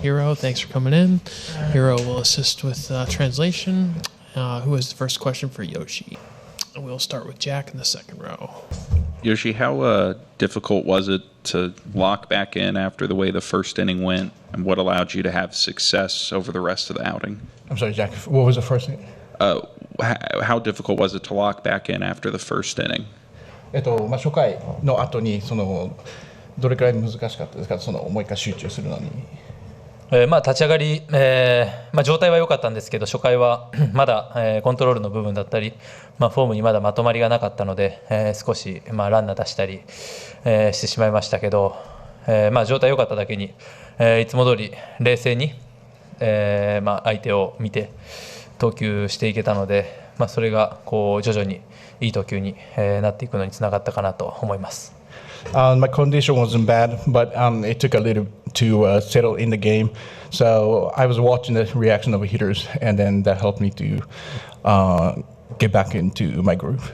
Hiro, thanks for coming in. Hiro will assist with translation. Who has the first question for Yoshi? And we'll start with Jack in the second row. Yoshi, how difficult was it to lock back in after the way the first inning went, and what allowed you to have success over the rest of the outing? I'm sorry, Jack. What was the first thing? How difficult was it to lock back in after the first inning? 初回の後にどれくらい難しかったですか、もう一回集中するのに。立ち上がり、状態は良かったんですけど、初回はまだ、コントロールの部分だったり、フォームにまだまとまりがなかったので、少し、ランナー出したり、してしまいましたけど、状態良かっただけに、いつも通り冷静に、相手を見て投球していけたので、それが徐々にいい投球に、なっていくのにつながったかなと思います。My condition wasn't bad, but it took a little to settle in the game. So I was watching the reaction of the hitters, and then that helped me to get back into my groove.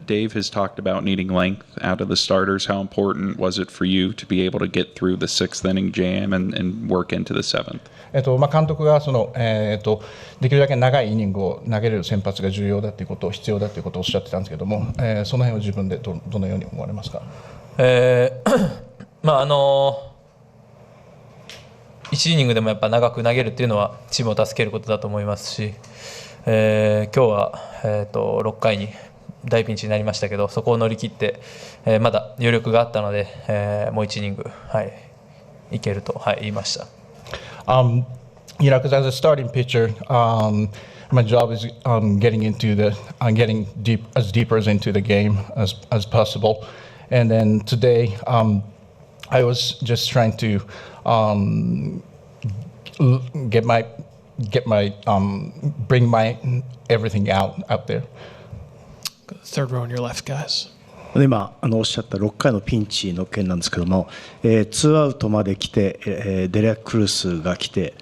Dave has talked about needing length out of the starters. How important was it for you to be able to get through the sixth inning jam and work into the seventh? 監督ができるだけ長いイニングを投げれる先発が重要だということを必要だということをおっしゃってたんですけども、その辺を自分でどのように思われますか？1イニングでもやっぱ長く投げるっていうのはチームを助けることだと思いますし、今日は、6回に大ピンチになりましたけど、そこを乗り切って、まだ余力があったので、もう1イニング、いけると、言いました。Because as a starting pitcher, my job is getting into getting deeper into the game as possible. And then today, I was just trying to bring my everything out there. Third row on your left, guys. 今おっしゃった6回のピンチの件なんですけども、2アウトまで来て、デレック・クルスが来て、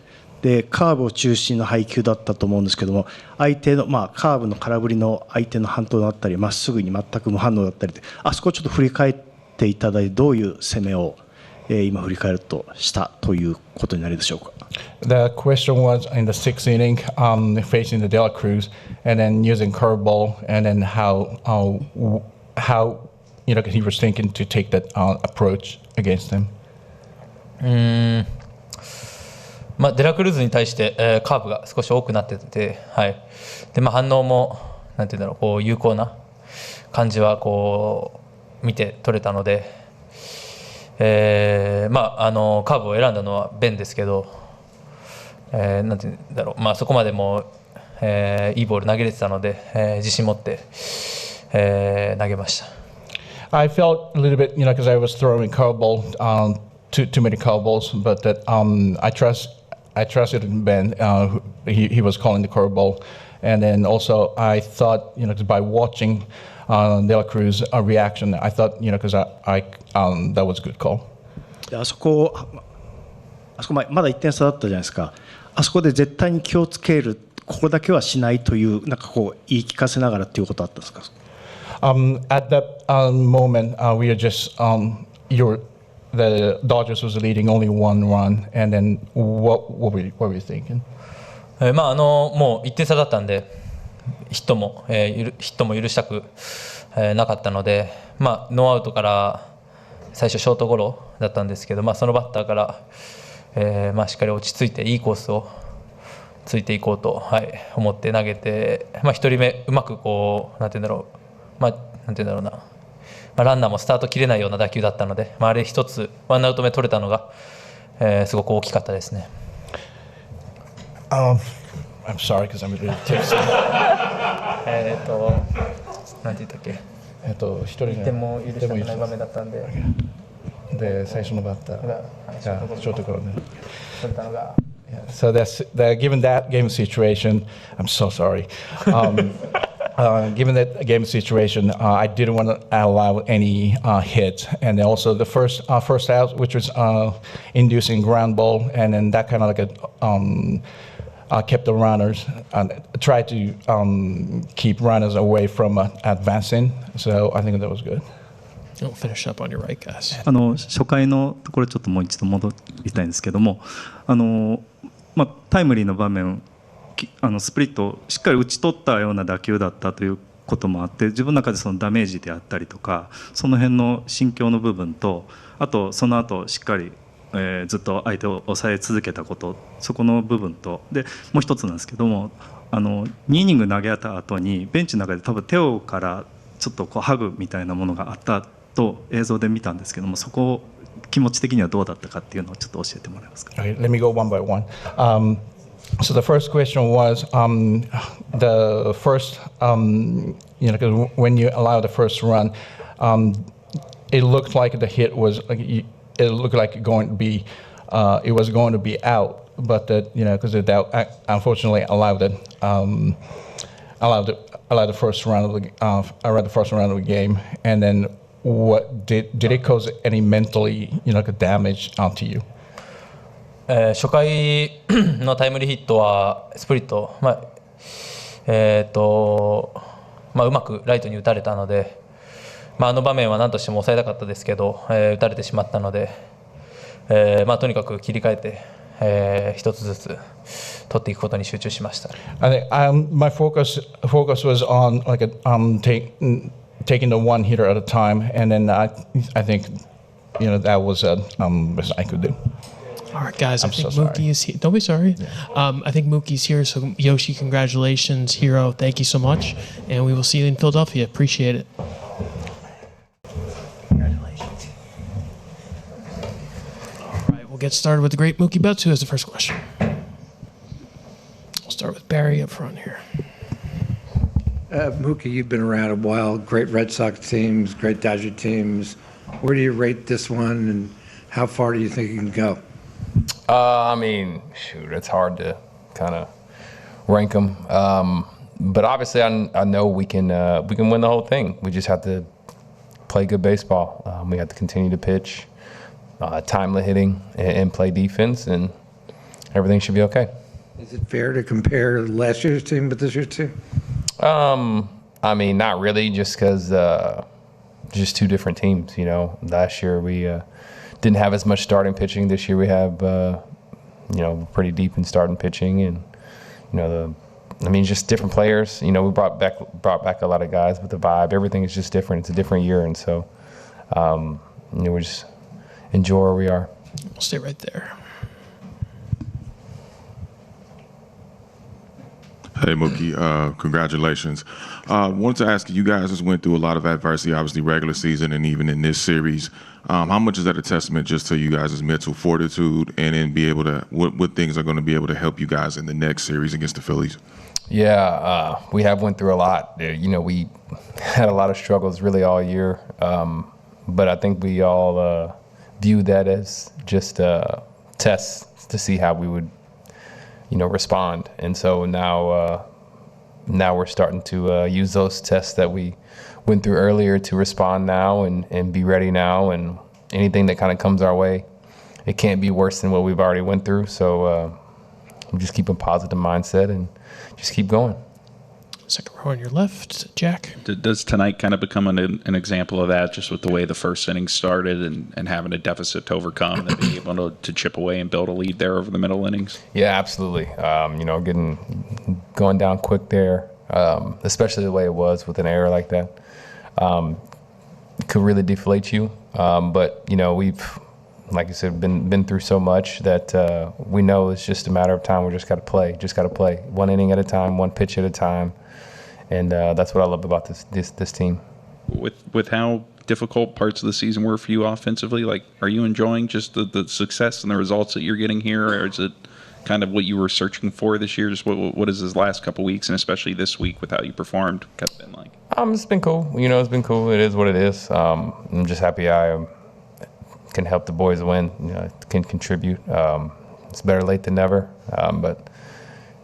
でカーブを中心の配球だったと思うんですけども、相手の、カーブの空振りの相手の反応だったり、まっすぐに全く無反応だったりで、あそこをちょっと振り返っていただいて、どういう攻めを、今振り返るとしたということになるでしょうか。The question was in the sixth inning, facing the De La Cruz, and then using curveball, and then how he was thinking to take that approach against him. デラクルーズに対して、カーブが少し多くなってて、で反応もなんていうんだろう、有効な感じは見て取れたので、カーブを選んだのはベンですけど、なんていうんだろう、そこまでも、いいボール投げれてたので、自信持って、投げました。I felt a little bit, because I was throwing curveball, too many curveballs, but that I trusted Ben. He was calling the curveball, and then also I thought, by watching De La Cruz reaction, I thought, because that was a good call. あそこまだ1点差だったじゃないですか。あそこで絶対に気をつける、ここだけはしないという言い聞かせながらっていうことあったんですか。At that moment, we are just the Dodgers was leading only one run, and then what were you thinking? もう1点差だったんで、ヒットも許したくなかったので、ノーアウトから最初ショートゴロだったんですけど、そのバッターから、しっかり落ち着いていいコースをついていこうと、思って投げて、1人目うまくなんていうんだろうな。ランナーもスタート切れないような打球だったので、あれ一つワンアウト目取れたのが、すごく大きかったですね。I'm sorry because I'm really tipsy. なんて言ったっけ？一人1点も許したくない場面だったんで。で最初のバッターがショートゴロね。取れたのが。So given that game situation, I'm so sorry. Given that game situation, I didn't want to allow any hits, and also the first out, which was inducing ground ball, and then that kind of kept the runners and tried to keep runners away from advancing. So I think that was good. We'll finish up on your right, guys. 初回のところちょっともう一度戻りたいんですけども、タイムリーの場面、スプリットをしっかり打ち取ったような打球だったということもあって、自分の中でそのダメージであったりとか、その辺の心境の部分と、あとその後しっかり、ずっと相手を抑え続けたこと、そこの部分と、でもう一つなんですけども、2イニング投げた後にベンチの中で多分手をからちょっとこうハグみたいなものがあったと映像で見たんですけども、そこを気持ち的にはどうだったかっていうのをちょっと教えてもらえますか。Okay, let me go one by one. So the first question was the first, because when you allow the first run, it looked like the hit was, it looked like it was going to be out, but that because that unfortunately allowed the first round of the game, and then what did it cause any mentally damage to you? 初回のタイムリーヒットはスプリット、うまくライトに打たれたので、あの場面は何としても抑えたかったですけど、打たれてしまったので、とにかく切り替えて、一つずつ取っていくことに集中しました。My focus was on taking the one hitter at a time, and then I think that was best I could do. All right, guys. I think so sorry. Mookie is here. Don't be sorry. I think Mookie's here. So Yoshi, congratulations, Hero. Thank you so much, and we will see you in Philadelphia. Appreciate it. Congratulations. All right, we'll get started with the great Mookie Betts, who has the first question. We'll start with Barry up front here. Mookie, you've been around a while. Great Red Sox teams, great Dodger teams. Where do you rate this one, and how far do you think you can go? It's hard to kind of rank them. But obviously, I know we can win the whole thing. We just have to play good baseball. We have to continue to pitch, timely hitting, and play defense, and everything should be okay. Is it fair to compare last year's team with this year's team? Not really, just because just two different teams. Last year we didn't have as much starting pitching. This year we have, pretty deep in starting pitching, and just different players. We brought back a lot of guys, but the vibe, everything is just different. It's a different year, and so we just enjoy where we are. We'll stay right there. Hey, Mookie, congratulations. Wanted to ask you guys just went through a lot of adversity, obviously regular season and even in this series. How much is that a testament just to you guys' mental fortitude and then be able to, what things are going to be able to help you guys in the next series against the Phillies? Yeah, we have went through a lot. We had a lot of struggles really all year. But I think we all viewed that as just tests to see how we would respond. And so now we're starting to use those tests that we went through earlier to respond now and be ready now. And anything that kind of comes our way, it can't be worse than what we've already went through. So we just keep a positive mindset and just keep going. Second row on your left, Jack. Does tonight kind of become an example of that, just with the way the first inning started and having a deficit to overcome and being able to chip away and build a lead there over the middle innings? Yeah, absolutely. Going down quick there, especially the way it was with an error like that, could really deflate you. But we've, like you said, been through so much that we know it's just a matter of time. We just got to play. One inning at a time, one pitch at a time. And that's what I love about this team. With how difficult parts of the season were for you offensively, are you enjoying just the success and the results that you're getting here, or is it kind of what you were searching for this year? Just what has this last couple of weeks, and especially this week with how you performed, kind of been like? It's been cool. It's been cool. It is what it is. I'm just happy I can help the boys win. Can contribute. It's better late than never. But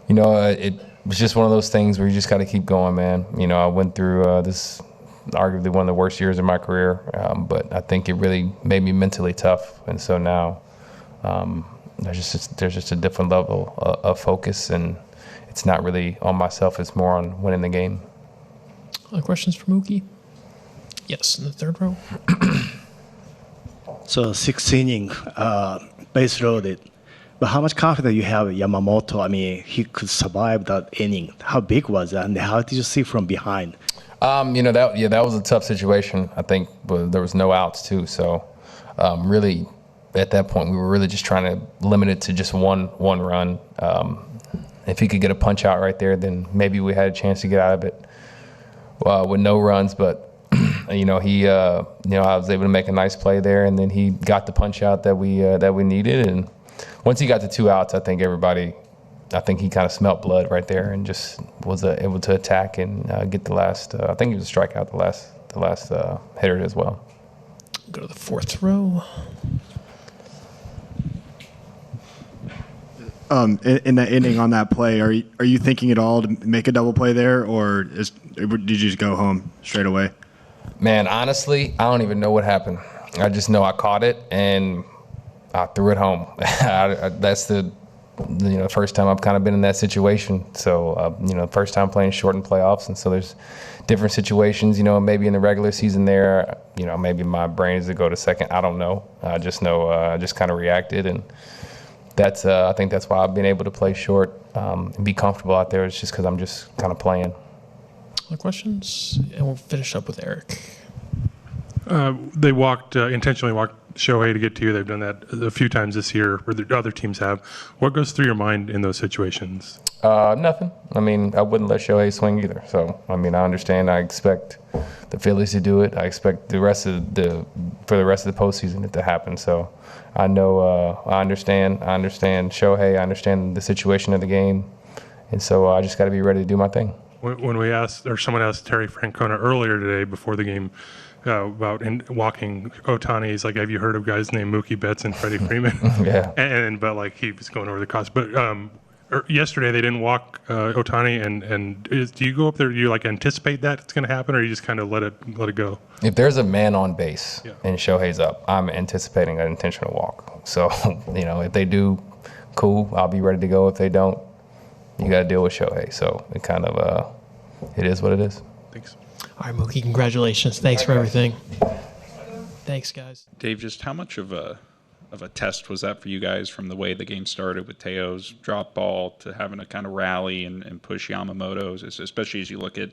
it was just one of those things where you just got to keep going, man. I went through this arguably one of the worst years of my career, but I think it really made me mentally tough. And so now there's just a different level of focus, and it's not really on myself. It's more on winning the game. Other questions for Mookie? Yes, in the third row. So sixth inning, base loaded. But how much confidence you have in Yamamoto? I mean, he could survive that inning. How big was that, and how did you see from behind? That was a tough situation. I think there was no outs too. So really, at that point, we were really just trying to limit it to just one run. If he could get a punch out right there, then maybe we had a chance to get out of it with no runs. But I was able to make a nice play there, and then he got the punch out that we needed. And once he got the 2 outs, I think he kind of smelt blood right there and just was able to attack and get the last. I think he was a strikeout the last hitter as well. Go to the fourth row. In that inning on that play, are you thinking at all to make a double play there, or did you just go home straight away? Man, honestly, I don't even know what happened. I just know I caught it and I threw it home. That's the first time I've kind of been in that situation. So first time playing short in playoffs, and so there's different situations. Maybe in the regular season there, maybe my brain is to go to second. I don't know. I just know I just kind of reacted, and that's I think that's why I've been able to play short and be comfortable out there. It's just because I'm just kind of playing. Other questions? And we'll finish up with Eric. They intentionally walked Shohei to get to you. They've done that a few times this year, or the other teams have. What goes through your mind in those situations? Nothing. I mean, I wouldn't let Shohei swing either. So, I mean, I understand. I expect the Phillies to do it. I expect for the rest of the postseason it to happen. So, I know. I understand. I understand Shohei. I understand the situation of the game, and so I just got to be ready to do my thing. When we asked, or someone asked Terry Francona earlier today before the game about walking Ohtani, he's like, "Have you heard of guys named Mookie Betts and Freddie Freeman?" Yeah. But like he was going over the cost. But yesterday they didn't walk Ohtani, and do you go up there? Do you like anticipate that it's going to happen, or you just kind of let it go? If there's a man on base and Shohei's up, I'm anticipating an intentional walk. So if they do, cool, I'll be ready to go. If they don't, you got to deal with Shohei. So it kind of it is what it is. Thanks. All right, Mookie, congratulations. Thanks for everything. Thanks, guys. Dave, just how much of a test was that for you guys from the way the game started with Teo's drop ball to having to kind of rally and push Yamamoto, especially as you look at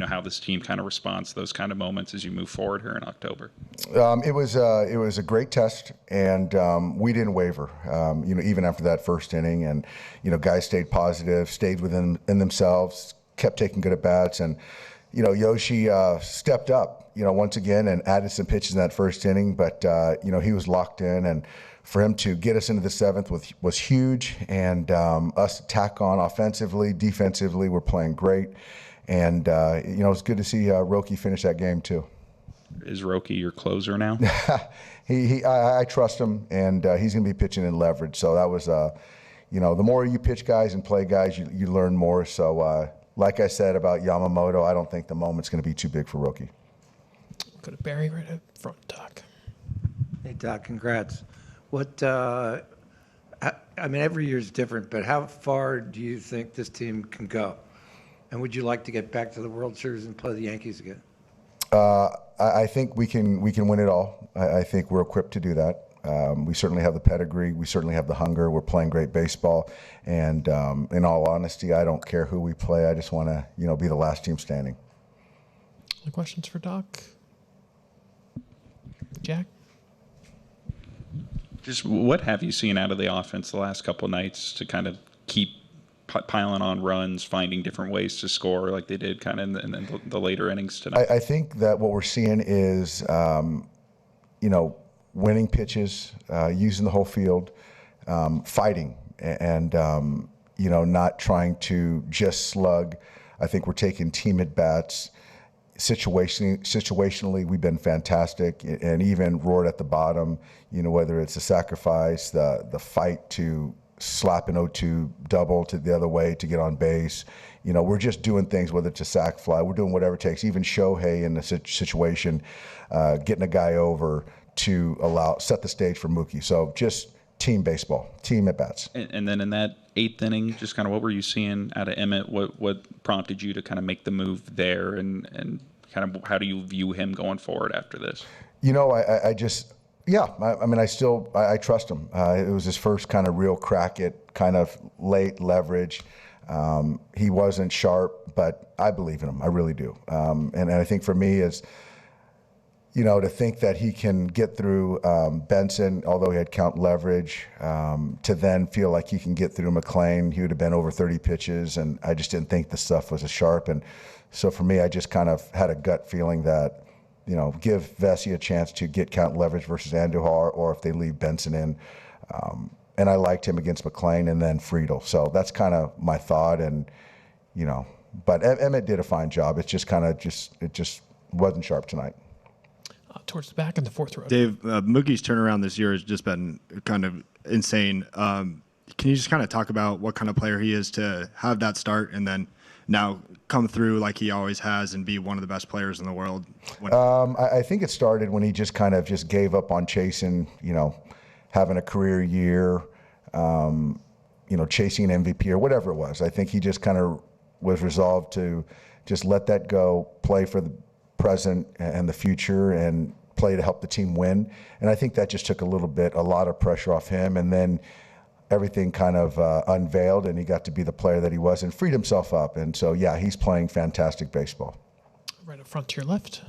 how this team kind of responds to those kind of moments as you move forward here in October? It was a great test, and we didn't waver. Even after that first inning, and guys stayed positive, stayed within themselves, kept taking good at bats, and Yoshi stepped up, once again and added some pitches in that first inning, but he was locked in, and for him to get us into the seventh was huge, and us tack on offensively, defensively, we're playing great, and it's good to see Roki finish that game too. Is Roki your closer now? I trust him, and he's going to be pitching in leverage, so that was the more you pitch guys and play guys, you learn more, so like I said about Yamamoto, I don't think the moment's going to be too big for Roki. Go to Barry right up front, Doc. Hey, Doc, congrats. Every year is different, but how far do you think this team can go? And would you like to get back to the World Series and play the Yankees again? I think we can win it all. I think we're equipped to do that. We certainly have the pedigree. We certainly have the hunger. We're playing great baseball. And in all honesty, I don't care who we play. I just want to, be the last team standing. Any questions for Doc? Jack? Just what have you seen out of the offense the last couple of nights to kind of keep piling on runs, finding different ways to score like they did kind of in the later innings tonight? I think that what we're seeing is, winning pitches, using the whole field, fighting, and not trying to just slug. I think we're taking team at bats. Situationally, we've been fantastic, and even roared at the bottom. Whether it's a sacrifice, the fight to slap an 0-2 double to the other way to get on base. We're just doing things, whether it's a sac fly, we're doing whatever it takes. Even Shohei in the situation, getting a guy over to set the stage for Mookie. So just team baseball, team at bats. And then in that eighth inning, just kind of what were you seeing out of Emmett? What prompted you to kind of make the move there and kind of how do you view him going forward after this? You know, I just, yeah, I mean, I trust him. It was his first kind of real crack at kind of late leverage. He wasn't sharp, but I believe in him. I really do. And I think for me is, you know, to think that he can get through Benson, although he had count leverage, to then feel like he can get through McLean. He would have been over 30 pitches, and I just didn't think the stuff was as sharp. And so for me, I just kind of had a gut feeling that, you know, give Vesey a chance to get count leverage versus Andujar, or if they leave Benson in. And I liked him against McLean and then Friedel. So that's kind of my thought. And, you know, but Emmett did a fine job. It's just kind of it just wasn't sharp tonight. Towards the back in the fourth row. Dave, Mookie's turnaround this year has just been kind of insane. Can you just kind of talk about what kind of player he is to have that start and then now come through like he always has and be one of the best players in the world? I think it started when he just kind of just gave up on chasing, you know, having a career year, you know, chasing an MVP or whatever it was. I think he just kind of was resolved to just let that go, play for the present and the future, and play to help the team win. And I think that just took a lot of pressure off him. And then everything kind of unveiled, and he got to be the player that he was and freed himself up. And so, yeah, he's playing fantastic baseball. Right up front to your left.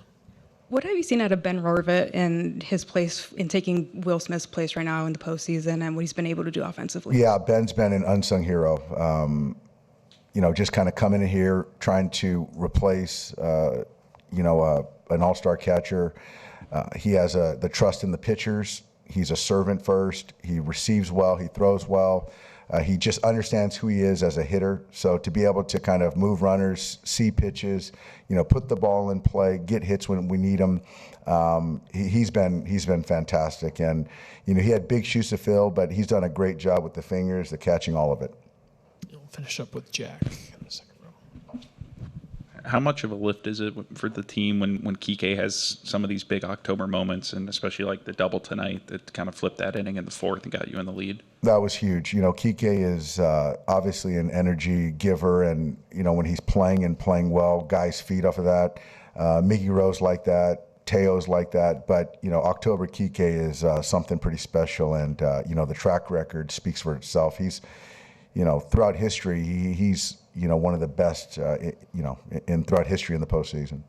What have you seen out of Ben Rorvet and his place in taking Will Smith's place right now in the postseason, and what he's been able to do offensively? Yeah, Ben's been an unsung hero. You know, just kind of coming in here, trying to replace, you know, an all-star catcher. He has the trust in the pitchers. He's a servant first. He receives well. He throws well. He just understands who he is as a hitter. So to be able to kind of move runners, see pitches, you know, put the ball in play, get hits when we need them, he's been fantastic. And you know, he had big shoes to fill, but he's done a great job with the fingers, the catching, all of it. We'll finish up with Jack in the second row. How much of a lift is it for the team when Kike has some of these big October moments, and especially like the double tonight that kind of flipped that inning in the fourth and got you in the lead? That was huge. You know, Kike is obviously an energy giver, and, you know, when he's playing and playing well, guys feed off of that. Miggy Rose like that. Teo's like that. But, you know, October Kike is something pretty special, and, you know, the track record speaks for itself. He's, you know, throughout history, he's, you know, one of the best, you know, throughout history in the postseason.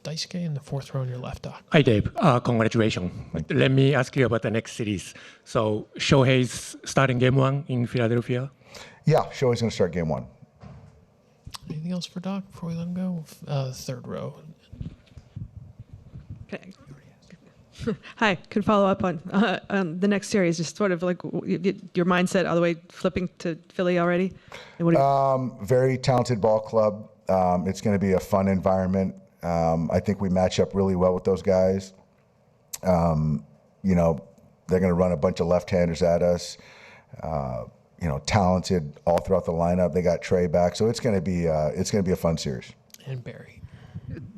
Daisuke in the fourth row on your left, Doc. Hi, Dave. Congratulations. Let me ask you about the next series. So Shohei's starting game one in Philadelphia? Yeah, Shohei's going to start game one. Anything else for Doc before we let him go? Third row. Okay. Hi, could follow up on the next series, just sort of like your mindset all the way flipping to Philly already? And what very talented ball club. It's going to be a fun environment. I think we match up really well with those guys. You know, they're going to run a bunch of left-handers at us. You know, talented all throughout the lineup. They got Trey back, so it's going to be a fun series. And Barry.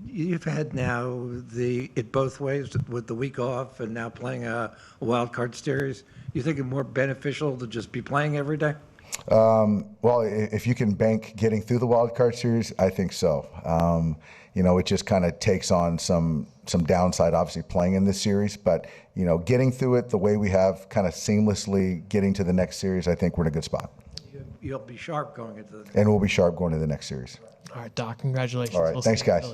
You've had now it both ways with the week off and now playing a wild card series. You think it's more beneficial to just be playing every day? Well, if you can bank getting through the wild card series, I think so. You know, it just kind of takes on some downside, obviously, playing in this series. But, you know, getting through it the way we have, kind of seamlessly getting to the next series, I think we're in a good spot. You'll be sharp going into the And we'll be sharp going to the next series. All right, Doc, congratulations. All right, thanks, guys.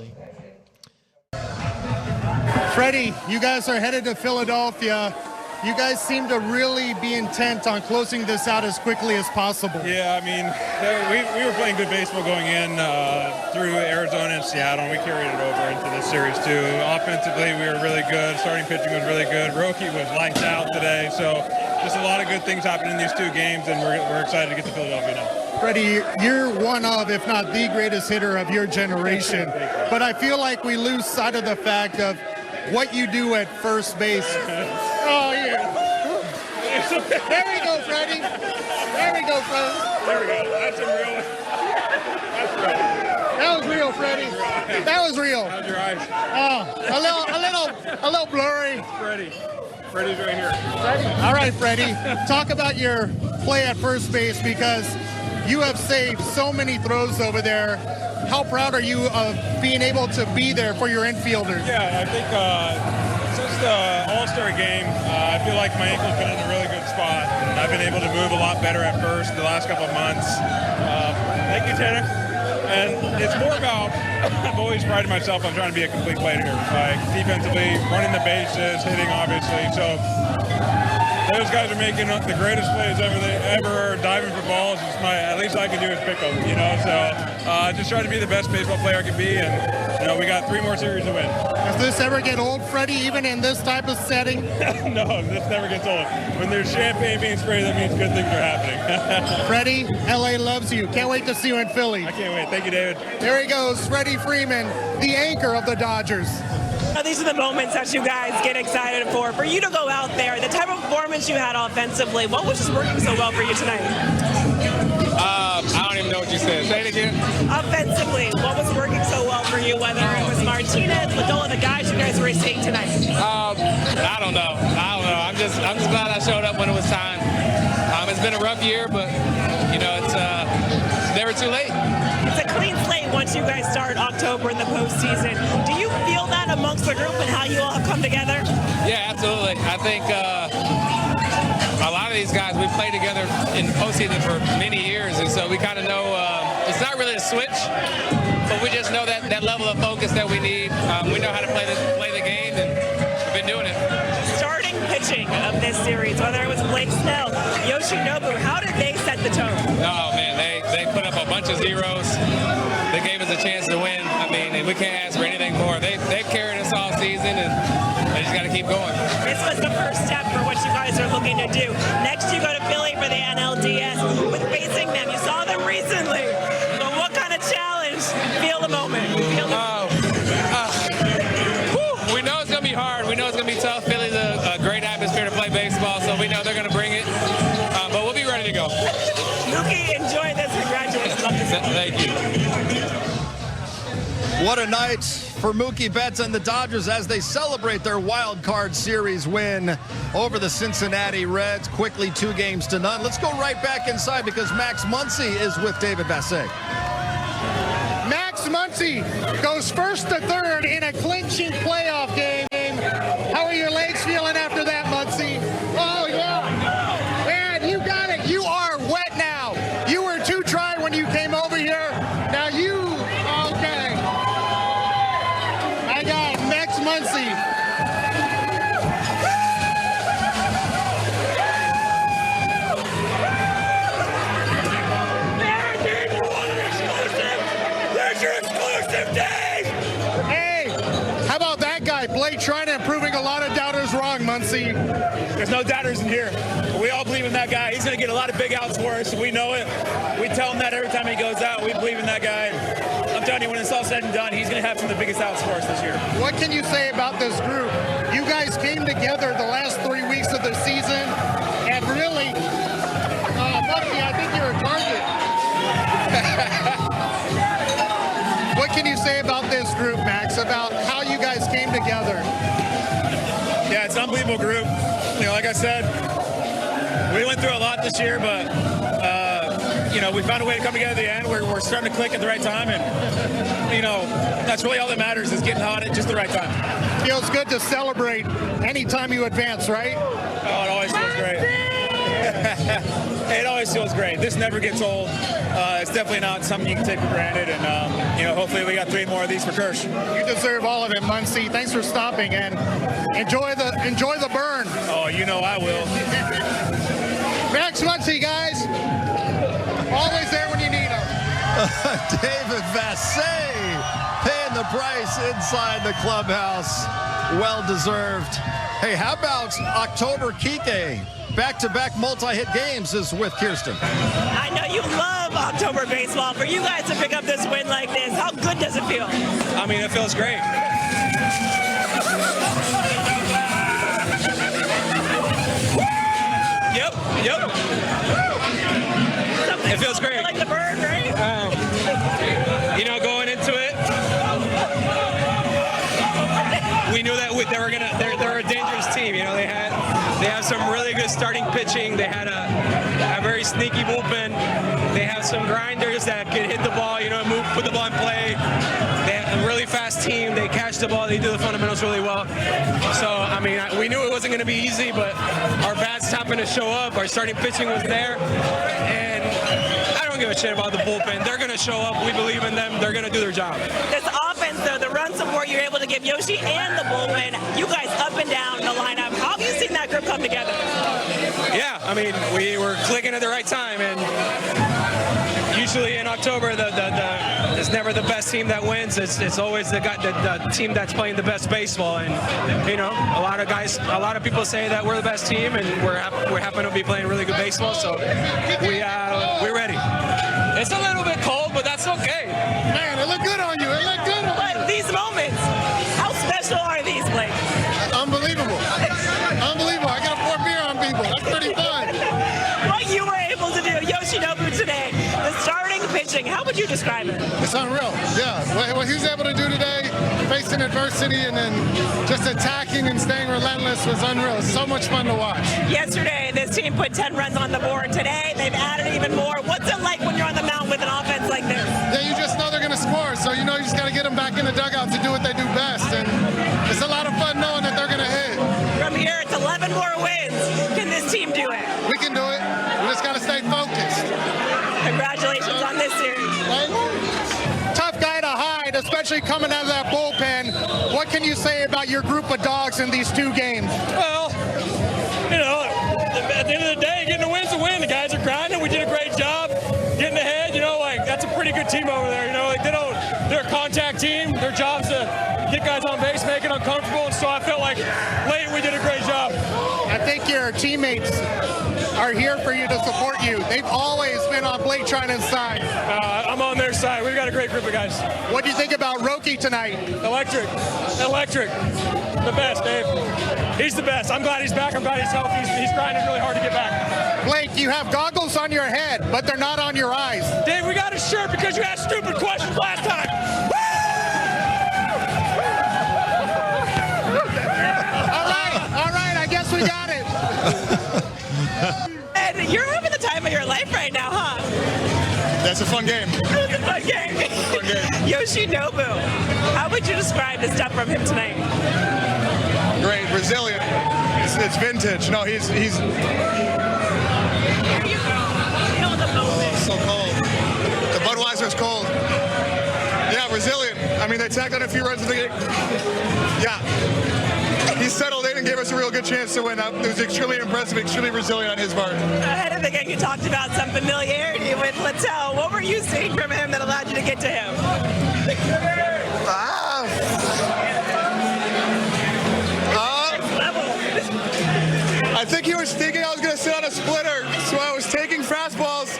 Freddie, you guys are headed to Philadelphia. You guys seem to really be intent on closing this out as quickly as possible. Yeah, I mean, we were playing good baseball going in through Arizona and Seattle, and we carried it over into this series too. Offensively, we were really good. Starting pitching was really good. Roki was lights out today, so just a lot of good things happening in these two games, and we're excited to get to Philadelphia now. Freddie, you're one of, if not the greatest hitter of your generation, but I feel like we lose sight of the fact of what you do at first base. Oh, yeah. There we go, Freddie. There we go, Freddie. There we go. That's a real. That's real. That was real, Freddie. That was real. How's your eyes? Oh, a little blurry. Freddie's right here. All right, Freddie. Talk about your play at first base, because You have saved so many throws over there. How proud are you of being able to be there for your infielders? Yeah, I think since the All-Star game, I feel like my ankle's been in a really good spot. And I've been able to move a lot better at first the last couple of months. Thank you, Tanner. And it's more about, I've always prided myself on trying to be a complete player here. Like defensively, running the bases, hitting obviously. So those guys are making the greatest plays ever diving for balls. It's at least I can do is pick them, you know. So just trying to be the best baseball player I can be, and you know we got 3 more series to win. Does this ever get old, Freddie? Even in this type of setting? No, this never gets old. When there's champagne being sprayed, that means good things are happening. Freddie, LA loves you. Can't wait to see you in Philly. I can't wait. Thank you, David. There he goes, Freddie Freeman, the anchor of the Dodgers. These are the moments that you guys get excited for. For you to go out there, the type of performance you had offensively, what was just working so well for you tonight? I don't even know what you said. Say it again. Offensively, what was working so well for you, whether it was Martinez, Madola, the guys you guys were seeing tonight? I don't know. I'm just glad I showed up when it was time. It's been a rough year, but you know, it's never too late. It's a clean slate once you guys start October in the postseason. Do you feel that amongst the group and how you all have come together? Yeah, absolutely. I think a lot of these guys, we've played together in postseason for many years, and so we kind of know it's not really a switch, but we just know that level of focus that we need. We know how to play the game, and we've been doing it. Starting pitching of this series, whether it was Blake Snell, Yoshinobu, how did they set the tone? Oh man, they put up a bunch of zeros. They gave us a chance to win. I mean, and we can't ask for anything more. They've carried us all season, and they just got to keep going. This was the first step for what you guys are looking to do. Next, you go to Philly for the NLDS. With facing them, you saw them recently. But what kind of challenge? Feel the moment. We know it's going to be hard. We know it's going to be tough. Philly's a great atmosphere to play baseball, so we know they're going to bring it. But we'll be ready to go. Mookie, enjoy this. Congratulations on this. Thank you. What a night for Mookie Betts and the Dodgers as they celebrate their wild card series win over the Cincinnati Reds. Quickly 2-0. Let's go right back inside because Max Muncy is with David Bassett. Max Muncy goes first to third in a clinching playoff game. How are your legs feeling after that, Muncy? Oh, yeah. Man, you got it. You are wet now. You were too dry when you came over here. Now you, okay. I got Max Muncy. There's your exclusive day! Hey, how about that guy, Blake Trinan, proving a lot of doubters wrong, Muncy? There's no doubters in here. We all believe in that guy. He's going to get a lot of big outs for us. We know it. We tell him that every time he goes out. We believe in that guy. I'm telling you, when it's all said and done, he's going to have some of the biggest outs for us this year. What can you say about this group? You guys came together the last 3 weeks of the season, and really, Muncy, I think you're a target. What can you say about this group, Max, about how you guys came together? Yeah, it's an unbelievable group. You know, like I said, we went through a lot this year, but you know, we found a way to come together at the end. We're starting to click at the right time, and you know, that's really all that matters is getting hot at just the right time. Feels good to celebrate anytime you advance, right? Oh, it always feels great. It always feels great. This never gets old. It's definitely not something you can take for granted, and you know, hopefully we got 3 more of these for Kirsch. You deserve all of it, Muncy. Thanks for stopping, and enjoy the burn. Oh, you know I will. Max Muncy, guys. Always there when you need him. David Bassett paying the price inside the clubhouse. Well deserved. Hey, how about October Kike? Back-to-back multi-hit games is with Kirsten. I know you love October baseball. For you guys to pick up this win like this, how good does it feel? I mean, it feels great. Yep. It feels great. Like the bird, right? You know, going into it, we knew that they were a dangerous team. You know, they had They have some really good starting pitching. They had a very sneaky bullpen. They have some grinders that can hit the ball, move, put the ball in play. They have a really fast team. They catch the ball. They do the fundamentals really well. So, I mean, we knew it wasn't going to be easy, but our bats happened to show up. Our starting pitching was there. And I don't give a shit about the bullpen. They're going to show up. We believe in them. They're going to do their job. This offense, though, the run support you're able to give Yoshi and the bullpen, you guys up and down the lineup. How have you seen that group come together? Yeah, I mean, we were clicking at the right time, and usually in October, it's never the best team that wins. It's always the team that's playing the best baseball, and a lot of people say that we're the best team, and we happen to be playing really good baseball, so we're ready. It's a little bit cold, but that's okay. Man, it looked good on you. It looked good on you. But these moments, how special are these, Blake? Unbelievable. Unbelievable. I got to pour beer on people. That's pretty fun. What you were able to do, Yoshinobu, today, the starting pitching, how would you describe it? It's unreal. Yeah. What he's able to do today, facing adversity and then just attacking and staying relentless was unreal. It's so much fun to watch. Yesterday, this team put 10 runs on the board. Today, they've added even more. What's it like when you're on the mound with an offense like this? Yeah, you just know they're going to score. So, you just got to get them back in the dugout to do what they do best. And it's a lot of fun knowing that they're going to hit. From here, it's 11 more wins. Can this team do it? We can do it. We just got to stay focused. Congratulations on this series. Tough guy to hide, especially coming out of that bullpen. What can you say about your group of dogs in these two games? Well, at the end of the day, getting a win's a win. The guys are grinding. We did a great job getting ahead. That's a pretty good team over there. They're a contact team. Their job's to get guys on base, make it uncomfortable. And so I felt like late we did a great job. I think your teammates are here for you to support you. They've always been on Blake Treinen's side. I'm on their side. We've got a great group of guys. What do you think about Roki tonight? Electric. The best, Dave. He's the best. I'm glad he's back. I'm glad he's healthy. He's grinding really hard to get back. Blake, you have goggles on your head, but they're not on your eyes. Dave, we got a shirt because you asked stupid questions last time. All right, I guess we got it. And you're having the time of your life right now, huh? That's a fun game. It's a fun game. Yoshinobu, how would you describe the stuff from him tonight? Great, resilient. It's vintage. No, he's. So cold. The Budweiser's cold. Yeah, resilient. I mean, they tacked on a few runs in the game. Yeah. He settled in and gave us a real good chance to win. It was extremely impressive, extremely resilient on his part. Ahead of the game, you talked about some familiarity with Littell. What were you seeing from him that allowed you to get to him? I think he was thinking I was going to sit on a splitter, so I was taking fastballs.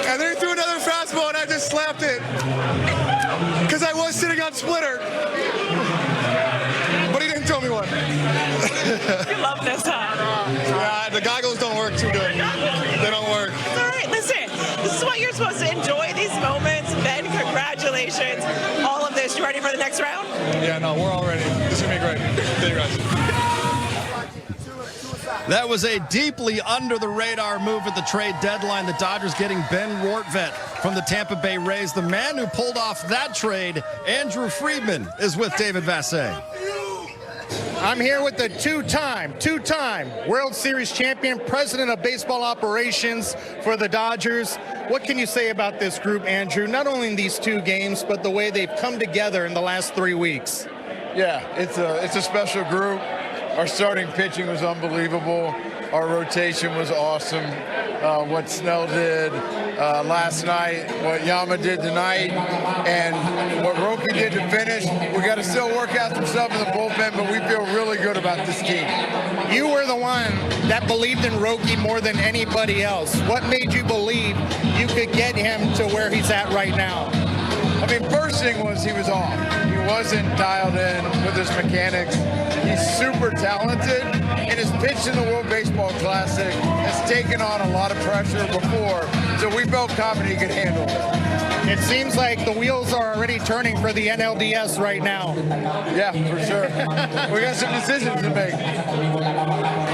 And then he threw another fastball, and I just slapped it. Because I was sitting on splitter. But he didn't tell me what. You love this, huh? Yeah, the goggles don't work too good. They don't work. All right, listen. This is what you're supposed to enjoy, these moments. Ben, congratulations. All of this. You ready for the next round? Yeah, no, we're all ready. This is going to be great. Thank you, guys. That was a deeply under-the-radar move at the trade deadline. The Dodgers getting Ben Rortvedt from the Tampa Bay Rays. The man who pulled off that trade, Andrew Friedman, is with David Vassegh. I'm here with the two-time World Series champion, president of baseball operations for the Dodgers. What can you say about this group, Andrew? Not only in these two games, but the way they've come together in the last 3 weeks. Yeah, it's a special group. Our starting pitching was unbelievable. Our rotation was awesome. What Snell did last night, what Yama did tonight, and what Roki did to finish. We got to still work out some stuff in the bullpen, but we feel really good about this team. You were the one that believed in Roki more than anybody else. What made you believe you could get him to where he's at right now? I mean, first thing was he was off. He wasn't dialed in with his mechanics. He's super talented, and his pitch in the World Baseball Classic has taken on a lot of pressure before, so we felt confident he could handle it. It seems like the wheels are already turning for the NLDS right now. Yeah, for sure. We got some decisions to make.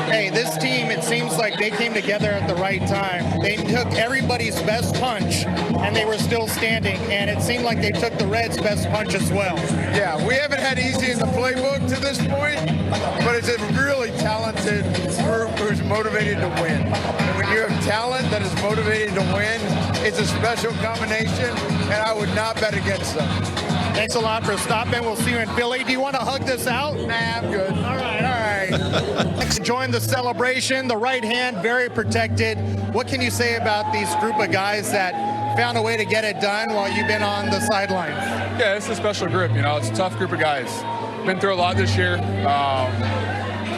Hey, this team, it seems like they came together at the right time. They took everybody's best punch, and they were still standing, and it seemed like they took the Reds' best punch as well. Yeah, we haven't had easy in the playbook to this point, but it's a really talented group who's motivated to win. And when you have talent that is motivated to win, it's a special combination, and I would not bet against them. Thanks a lot for stopping. We'll see you in Philly. Do you want to hug this out? Nah, I'm good. All right. Join the celebration. The right hand, very protected. What can you say about these group of guys that found a way to get it done while you've been on the sidelines? Yeah, it's a special group. You know, it's a tough group of guys. Been through a lot this year.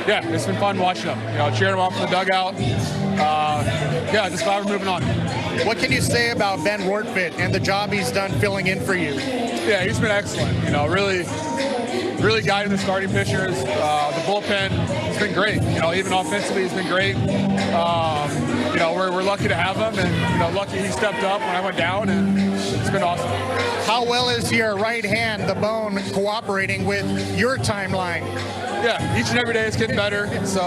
Yeah, it's been fun watching them. You know, cheering them on from the dugout. Yeah, just glad we're moving on. What can you say about Ben Wortfit and the job he's done filling in for you? Yeah, he's been excellent. You know, really guiding the starting pitchers. The bullpen has been great. You know, even offensively, he's been great. You know, we're lucky to have him, and you know, lucky he stepped up when I went down, and it's been awesome. How well is your right hand, the bone, cooperating with your timeline? Yeah, each and every day it's getting better. So,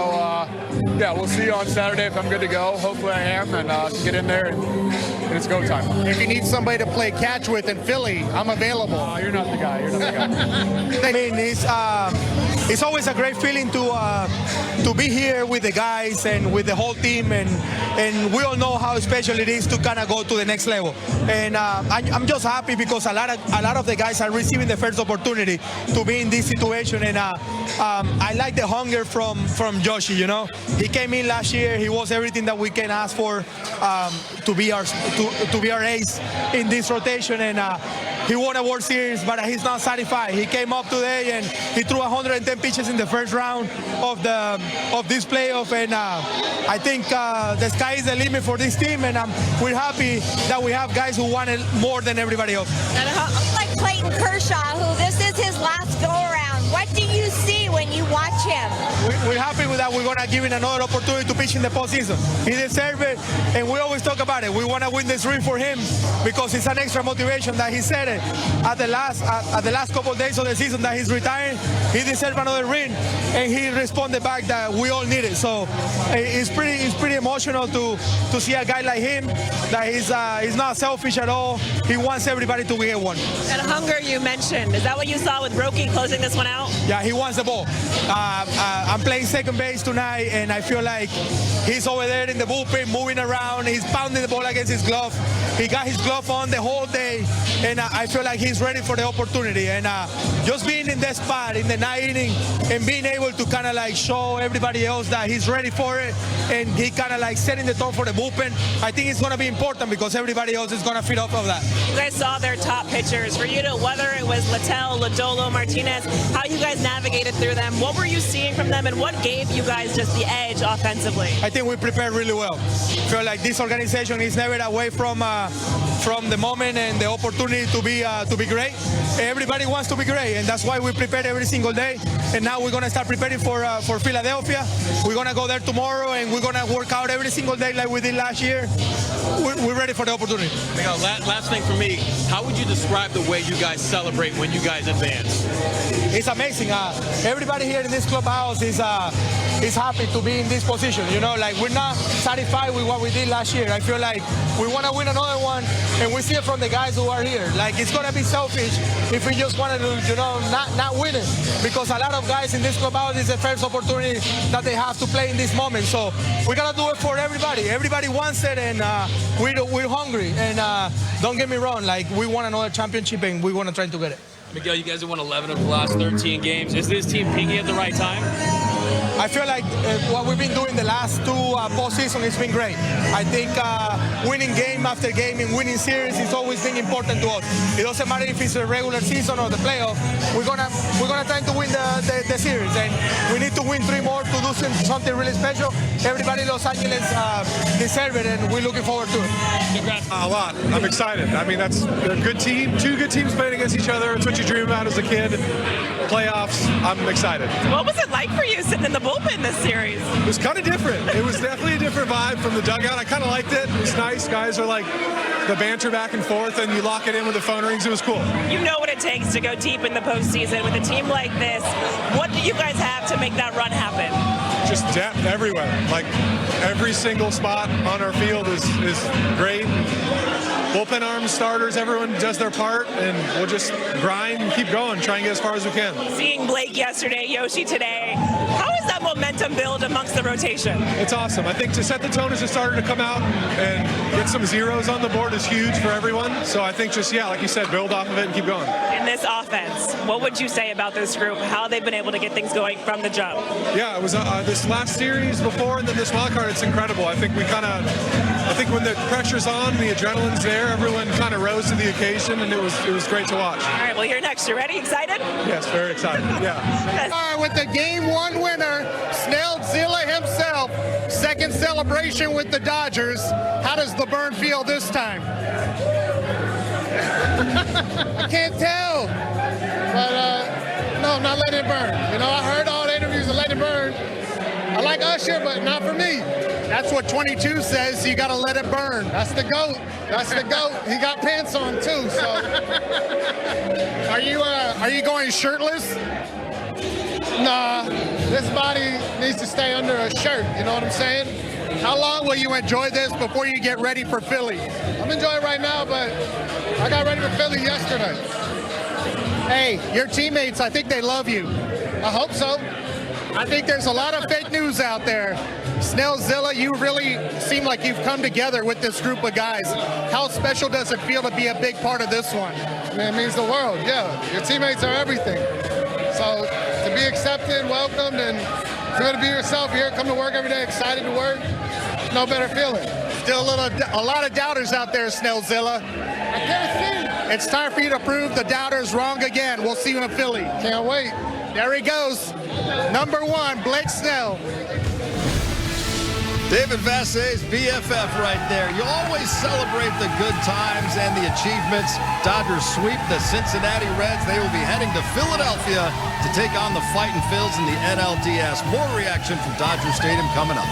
yeah, we'll see on Saturday if I'm good to go. Hopefully I am, and get in there, and it's go time. If you need somebody to play catch with in Philly, I'm available. You're not the guy. You're not the guy. I mean, it's always a great feeling to be here with the guys and with the whole team, and we all know how special it is to kind of go to the next level. And I'm just happy because a lot of the guys are receiving the first opportunity to be in this situation, and I like the hunger from Joshi. You know, he came in last year. He was everything that we can ask for to be our ace in this rotation, and he won a World Series, but he's not satisfied. He came up today and he threw 110 pitches in the first round of this playoff, and I think the sky is the limit for this team, and we're happy that we have guys who want it more than everybody else. And like Clayton Kershaw, who this is his last go-around, what do you see when you watch him? We're happy with that. We're going to give him another opportunity to pitch in the postseason. He deserves it, and we always talk about it. We want to win this ring for him because it's an extra motivation that he said it at the last couple of days of the season that he's retiring. He deserves another ring, and he responded back that we all need it. So it's pretty emotional to see a guy like him that he's not selfish at all. He wants everybody to get one. And hunger you mentioned, is that what you saw with Roki closing this one out? Yeah, he wants the ball. I'm playing second base tonight, and I feel like he's over there in the bullpen moving around. He's pounding the ball against his glove. He got his glove on the whole day, and I feel like he's ready for the opportunity. And just being in that spot in the ninth inning and being able to kind of like show everybody else that he's ready for it, and he kind of like setting the tone for the bullpen, I think it's going to be important because everybody else is going to feed off of that. You guys saw their top pitchers. For you to, whether it was Littell, Lodolo, Martinez, how you guys navigated through them, what were you seeing from them, and what gave you guys just the edge offensively? I think we prepared really well. I feel like this organization is never away from the moment and the opportunity to be great. Everybody wants to be great, and that's why we prepare every single day. And now we're going to start preparing for Philadelphia. We're going to go there tomorrow, and we're going to work out every single day like we did last year. We're ready for the opportunity. Miguel, last thing for me, how would you describe the way you guys celebrate when you guys advance? It's amazing. Everybody here in this clubhouse is happy to be in this position. You know, like we're not satisfied with what we did last year. I feel like we want to win another one, and we see it from the guys who are here. Like it's going to be selfish if we just wanted to, you know, not win it, because a lot of guys in this clubhouse is the first opportunity that they have to play in this moment. So we got to do it for everybody. Everybody wants it, and we're hungry. And don't get me wrong, like we want another championship, and we want to try to get it. Miguel, you guys have won 11 of the last 13 games. Is this team peaking at the right time? I feel like what we've been doing the last two postseason has been great. I think winning game after game and winning series has always been important to us. It doesn't matter if it's a regular season or the playoff. We're gonna try to win the series, and we need to win 3 more to do something really special. Everybody in Los Angeles deserve it, and we're looking forward to it. Congrats. A lot. I'm excited. I mean, that's a good team. 2 good teams playing against each other. It's what you dream about as a kid. Playoffs. I'm excited. What was it like for you sitting in the bullpen this series? It was kind of different. It was definitely a different vibe. vibe from the dugout. I kind of liked it. It was nice. Guys are like the banter back and forth, and you lock it in with the phone rings. It was cool. You know what it takes to go deep in the postseason with a team like this. What do you guys have to make that run happen? Just depth everywhere. Like every single spot on our field is great. Bullpen arms, starters, everyone does their part, and we'll just grind and keep going, try and get as far as we can. Seeing Blake yesterday, Yoshi today, how is that momentum build amongst the rotation? It's awesome. I think to set the tone as a starter to come out and get some zeros on the board is huge for everyone. So I think just, yeah, like you said, build off of it and keep going. In this offense, what would you say about this group, how they've been able to get things going from the jump? Yeah, it was this last series before and then this wild card, it's incredible. I think when the pressure's on, the adrenaline's there, everyone kind of rose to the occasion, and it was great to watch. All right, well, you're next. You ready? Excited? Yes, very excited. Yeah. With the Game 1 winner, Nlds himself, second celebration with the Dodgers. How does the burn feel this time? I can't tell, but no, I'm not letting it burn. You know, I heard all the interviews of letting it burn. I like Usher, but not for me. That's what 22 says. You got to let it burn. That's the GOAT. That's the GOAT. He got pants on too. So, are you going shirtless? Nah. This body needs to stay under a shirt. You know what I'm saying? How long will you enjoy this before you get ready for Philly? I'm enjoying it right now, but I got ready for Philly yesterday. Hey, your teammates, I think they love you. I hope so. I think there's a lot of fake news out there. Nlds, you really seem like you've come together with this group of guys. How special does it feel to be a big part of this one? Man, it means the world, yeah. Your teammates are everything. So to be accepted, welcomed, and to be yourself here, come to work every day, excited to work, no better feeling. Still a lot of doubters out there, Nlds. I can't see. It's time for you to prove the doubters wrong again. We'll see you in Philly. Can't wait. There he goes. Number 1, Blake Snell. David Vassay's BFF right there. You always celebrate the good times and the achievements. Dodgers sweep the Cincinnati Reds. They will be heading to Philadelphia to take on the Fightin' Phils in the NLDS. More reaction from Dodger Stadium coming up.